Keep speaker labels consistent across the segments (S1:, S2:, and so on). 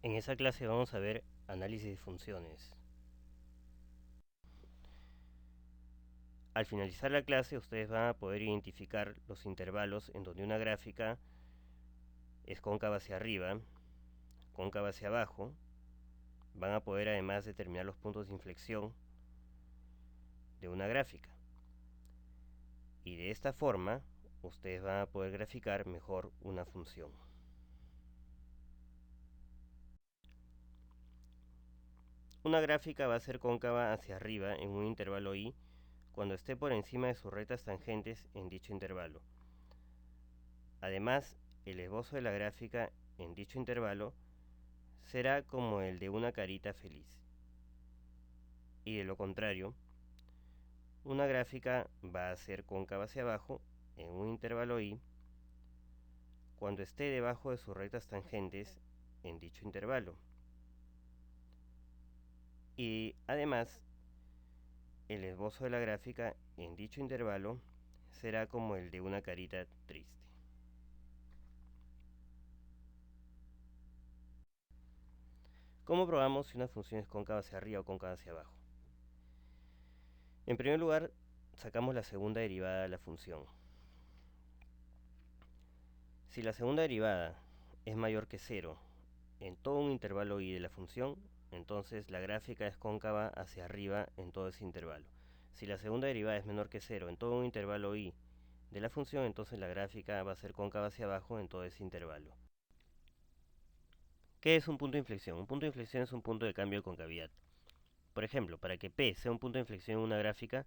S1: En esa clase vamos a ver análisis de funciones. Al finalizar la clase, ustedes van a poder identificar los intervalos en donde una gráfica es cóncava hacia arriba, cóncava hacia abajo. Van a poder además determinar los puntos de inflexión de una gráfica. Y de esta forma, ustedes van a poder graficar mejor una función. Una gráfica va a ser cóncava hacia arriba en un intervalo i cuando esté por encima de sus rectas tangentes en dicho intervalo. Además, el esbozo de la gráfica en dicho intervalo será como el de una carita feliz. Y de lo contrario, una gráfica va a ser cóncava hacia abajo en un intervalo i cuando esté debajo de sus rectas tangentes en dicho intervalo. Y además, el esbozo de la gráfica en dicho intervalo será como el de una carita triste. ¿Cómo probamos si una función es cóncava hacia arriba o cóncava hacia abajo? En primer lugar, sacamos la segunda derivada de la función. Si la segunda derivada es mayor que 0 en todo un intervalo i de la función, entonces la gráfica es cóncava hacia arriba en todo ese intervalo. Si la segunda derivada es menor que 0 en todo un intervalo i de la función, entonces la gráfica va a ser cóncava hacia abajo en todo ese intervalo. ¿Qué es un punto de inflexión? Un punto de inflexión es un punto de cambio de concavidad. Por ejemplo, para que P sea un punto de inflexión en una gráfica,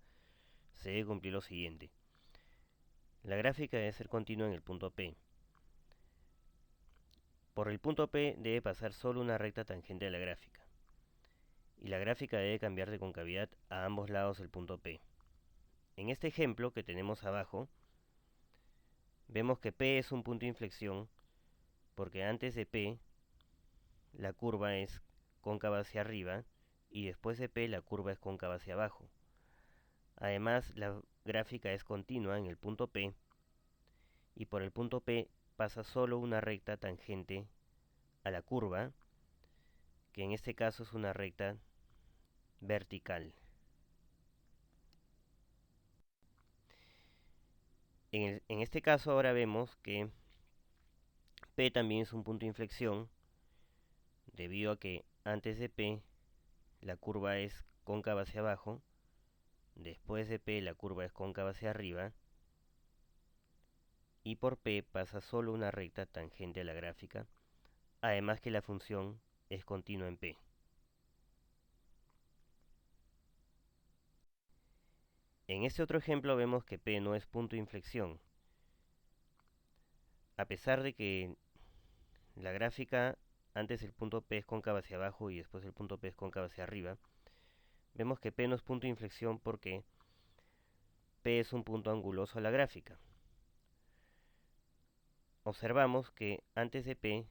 S1: se debe cumplir lo siguiente. La gráfica debe ser continua en el punto P. Por el punto P debe pasar solo una recta tangente a la gráfica. Y la gráfica debe cambiar de concavidad a ambos lados del punto P. En este ejemplo que tenemos abajo, vemos que P es un punto de inflexión porque antes de P la curva es cóncava hacia arriba y después de P la curva es cóncava hacia abajo. Además, la gráfica es continua en el punto P y por el punto P pasa solo una recta tangente a la curva, que en este caso es una recta vertical. En este caso ahora vemos que P también es un punto de inflexión debido a que antes de P la curva es cóncava hacia abajo, después de P la curva es cóncava hacia arriba y por P pasa solo una recta tangente a la gráfica, además que la función es continua en P. En este otro ejemplo vemos que P no es punto de inflexión. A pesar de que la gráfica antes el punto P es cóncava hacia abajo y después el punto P es cóncava hacia arriba, vemos que P no es punto de inflexión porque P es un punto anguloso a la gráfica. Observamos que antes de P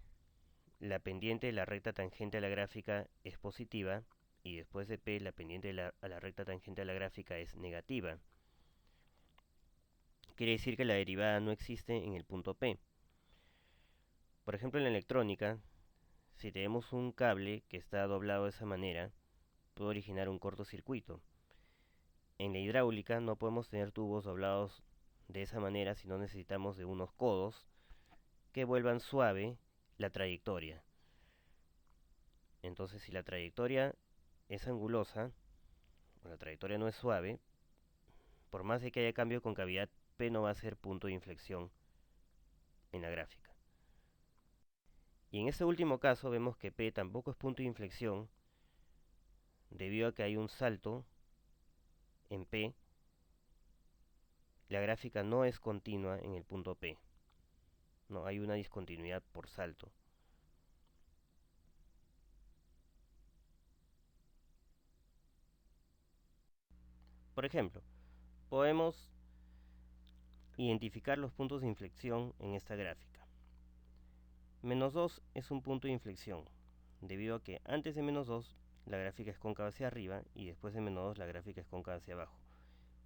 S1: la pendiente de la recta tangente a la gráfica es positiva y después de P la pendiente a la recta tangente a la gráfica es negativa. Quiere decir que la derivada no existe en el punto P. Por ejemplo, en la electrónica, si tenemos un cable que está doblado de esa manera, puede originar un cortocircuito. En la hidráulica no podemos tener tubos doblados de esa manera, sino necesitamos de unos codos que vuelvan suave la trayectoria. Entonces, si la trayectoria es angulosa, o la trayectoria no es suave, por más de que haya cambio de concavidad, P no va a ser punto de inflexión en la gráfica. Y en este último caso vemos que P tampoco es punto de inflexión debido a que hay un salto en P. La gráfica no es continua en el punto P. No, hay una discontinuidad por salto. Por ejemplo, podemos identificar los puntos de inflexión en esta gráfica. Menos 2 es un punto de inflexión, debido a que antes de menos 2 la gráfica es cóncava hacia arriba y después de menos 2 la gráfica es cóncava hacia abajo.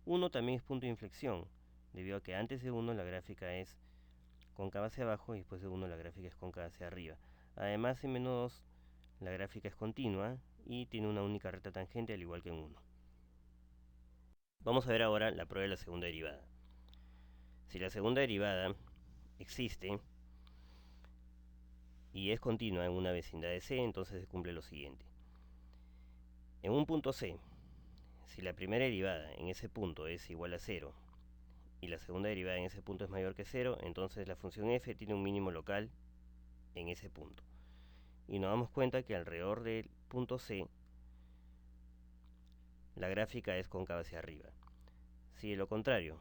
S1: 1 también es punto de inflexión, debido a que antes de 1 la gráfica es cóncava hacia abajo y después de 1 la gráfica es cóncava hacia arriba. Además, en menos 2 la gráfica es continua y tiene una única recta tangente al igual que en 1. Vamos a ver ahora la prueba de la segunda derivada. Si la segunda derivada existe y es continua en una vecindad de C, entonces se cumple lo siguiente. En un punto C, si la primera derivada en ese punto es igual a 0 y la segunda derivada en ese punto es mayor que 0, entonces la función f tiene un mínimo local en ese punto. Y nos damos cuenta que alrededor del punto C la gráfica es cóncava hacia arriba. Si de lo contrario,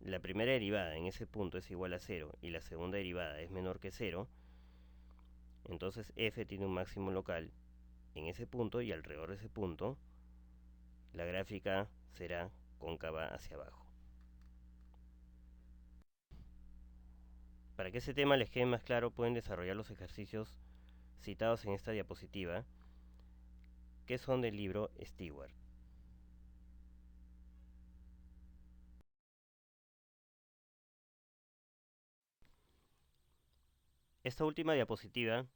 S1: la primera derivada en ese punto es igual a 0 y la segunda derivada es menor que 0, entonces f tiene un máximo local en ese punto y alrededor de ese punto la gráfica será cóncava hacia abajo. Para que ese tema les quede más claro, pueden desarrollar los ejercicios citados en esta diapositiva, que son del libro Stewart. Esta última diapositiva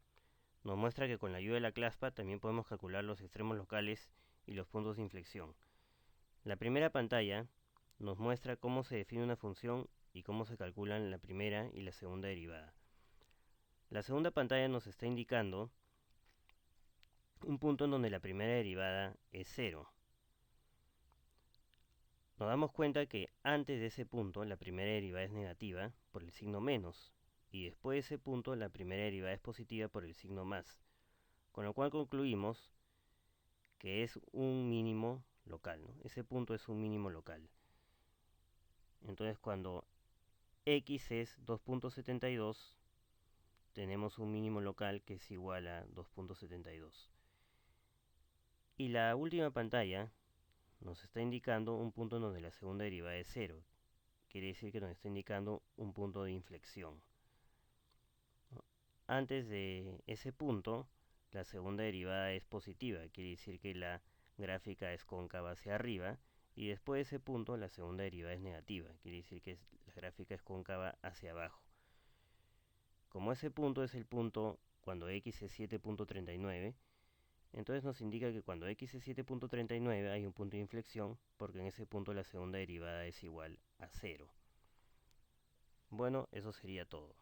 S1: nos muestra que con la ayuda de la claspa también podemos calcular los extremos locales y los puntos de inflexión. La primera pantalla nos muestra cómo se define una función y cómo se calculan la primera y la segunda derivada. La segunda pantalla nos está indicando un punto en donde la primera derivada es 0. Nos damos cuenta que antes de ese punto la primera derivada es negativa por el signo menos, y después de ese punto la primera derivada es positiva por el signo más, con lo cual concluimos que es un mínimo local, ¿no? Ese punto es un mínimo local. Entonces cuando x es 2.72, tenemos un mínimo local que es igual a 2.72. Y la última pantalla nos está indicando un punto en donde la segunda derivada es 0. Quiere decir que nos está indicando un punto de inflexión. Antes de ese punto, la segunda derivada es positiva, quiere decir que la gráfica es cóncava hacia arriba, y después de ese punto la segunda derivada es negativa, quiere decir que la gráfica es cóncava hacia abajo. Como ese punto es el punto cuando x es 7.39, entonces nos indica que cuando x es 7.39 hay un punto de inflexión, porque en ese punto la segunda derivada es igual a 0. Bueno, eso sería todo.